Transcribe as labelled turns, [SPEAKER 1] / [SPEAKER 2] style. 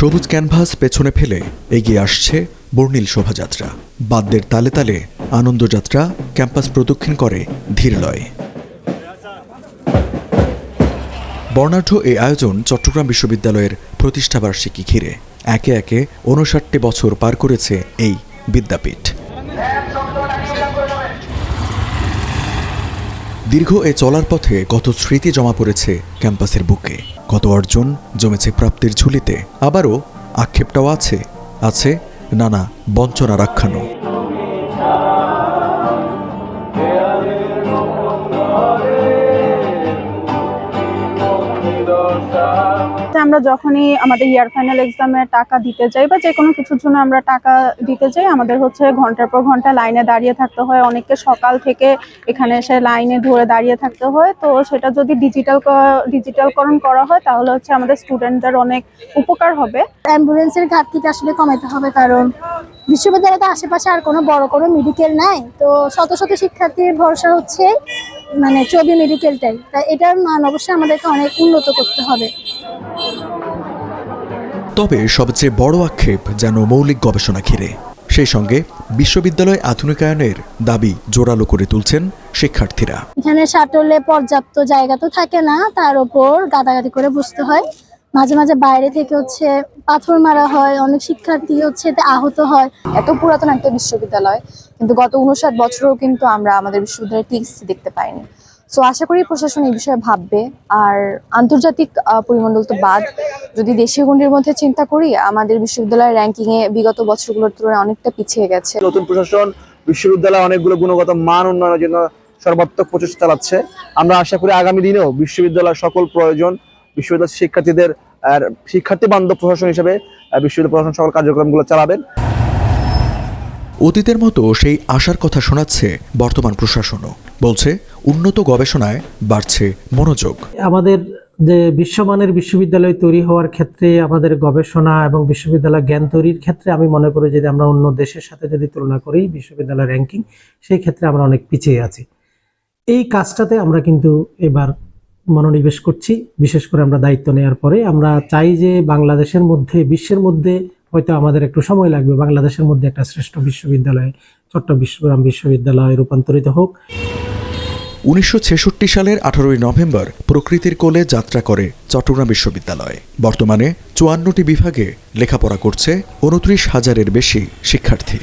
[SPEAKER 1] সবুজ ক্যানভাস পেছনে ফেলে এগিয়ে আসছে বর্ণিল শোভাযাত্রা। বাদ্যের তালে তালে আনন্দযাত্রা ক্যাম্পাস প্রদক্ষিণ করে ধীর লয়ে। বর্ণাঢ্য এই আয়োজন চট্টগ্রাম বিশ্ববিদ্যালয়ের প্রতিষ্ঠাবার্ষিকী ঘিরে। একে একে ৫৯টি বছর পার করেছে এই বিদ্যাপীঠ। দীর্ঘ এ চলার পথে কত স্মৃতি জমা পড়েছে ক্যাম্পাসের বুকে, কত অর্জন জমেছে প্রাপ্তির ঝুলিতে, আবারও আক্ষেপটাও আছে নানা বঞ্চনার আখ্যানও।
[SPEAKER 2] আমরা যখনই আমাদের ইয়ার ফাইনাল এক্সামে টাকা দিতে যাই বা যে কোনো কিছুর জন্য আমরা টাকা দিতে যাই, আমাদের ঘন্টার পর ঘন্টা লাইনে দাঁড়িয়ে থাকতে হয়। অনেককে সকাল থেকে এখানে এসে লাইনে ধরে দাঁড়িয়ে থাকতে হয়। তো সেটা যদি ডিজিটালকরণ করা হয় তাহলে আমাদের স্টুডেন্টদের অনেক উপকার হবে।
[SPEAKER 3] অ্যাম্বুলেন্সের ঘাটতিটা আসলে কমাতে হবে, কারণ বিশ্ববিদ্যালয়ের আশেপাশে আর কোনো বড় কোনো মেডিকেল নাই। তো শত শত শিক্ষার্থীর ভরসা চবি মেডিকেলটাই। তাই এটার মান অবশ্যই আমাদেরকে অনেক উন্নত করতে হবে।
[SPEAKER 1] তবে সবচেয়ে বড় আক্ষেপ যেন মৌলিক গবেষণা ঘিরে। সেই সঙ্গে বিশ্ববিদ্যালয় আধুনিকায়নের দাবি জোরালো করে তুলছেন শিক্ষার্থীরা।
[SPEAKER 3] এখানে শাটলে পর্যাপ্ত জায়গা তো থাকে না, তার উপর গাদাগাদি করে বসতে হয়। মাঝে মাঝে বাইরে থেকে পাথর মারা হয়, অনেক শিক্ষার্থী এতে আহত হয়।
[SPEAKER 4] এত পুরাতন একটা বিশ্ববিদ্যালয়, কিন্তু গত ৫৯ বছরেও কিন্তু আমরা আমাদের বিশ্ববিদ্যালয়ে টিএসসি দেখতে পাইনি। সো আশা করি প্রশাসন এই বিষয়ে ভাববে। আর আন্তর্জাতিক পরিমণ্ডল তো বাদ, যদি দেশীয় গণ্ডির মধ্যে চিন্তা করি, আমাদের বিশ্ববিদ্যালয়ের র্যাঙ্কিংয়ে বিগত বছরগুলোর তুলনায় অনেকটা পিছিয়ে গেছে।
[SPEAKER 5] নতুন প্রশাসন বিশ্ববিদ্যালয় অনেকগুলো গুণগত মান উন্নয়নের জন্য সর্বাত্মক প্রচেষ্টা চালাচ্ছে। আমরা আশা করি আগামী দিনেও বিশ্ববিদ্যালয়ের সকল প্রয়োজন বিশ্ববিদ্যালয় শিক্ষার্থীদের শিক্ষার্থী বান্ধব প্রশাসন হিসেবে বিশ্ববিদ্যালয় প্রশাসন সকল কার্যক্রমগুলো চালাবেন।
[SPEAKER 1] অতীতের মতো সেই আশার কথা শোনাচ্ছে বর্তমান প্রশাসনও। বলছে উন্নত গবেষণায় বাড়ছে মনোযোগ।
[SPEAKER 6] আমাদের যে বিশ্বমানের বিশ্ববিদ্যালয় তৈরি হওয়ার ক্ষেত্রে আমাদের গবেষণা এবং বিশ্ববিদ্যালয় জ্ঞান তৈরির ক্ষেত্রে আমি মনে করি যদি আমরা অন্য দেশের সাথে যদি তুলনা করি বিশ্ববিদ্যালয় র্যাঙ্কিং, সেই ক্ষেত্রে আমরা অনেক পিছিয়ে আছি। এই কাজটাতে আমরা কিন্তু এবার মনোনিবেশ করছি। বিশেষ করে আমরা দায়িত্ব নেওয়ার পরে আমরা চাই যে বাংলাদেশের মধ্যে, বিশ্বের মধ্যে হয়তো আমাদের একটু সময় লাগবে, বাংলাদেশের মধ্যে একটা শ্রেষ্ঠ বিশ্ববিদ্যালয় চট্টগ্রাম বিশ্ববিদ্যালয় রূপান্তরিত হোক।
[SPEAKER 1] ১৯৬৬ সালের ১৮ই নভেম্বর প্রকৃতির কোলে যাত্রা করে চট্টগ্রাম বিশ্ববিদ্যালয়। বর্তমানে ৫৪টি বিভাগে লেখাপড়া করছে ২৯,০০০-এর বেশি শিক্ষার্থী।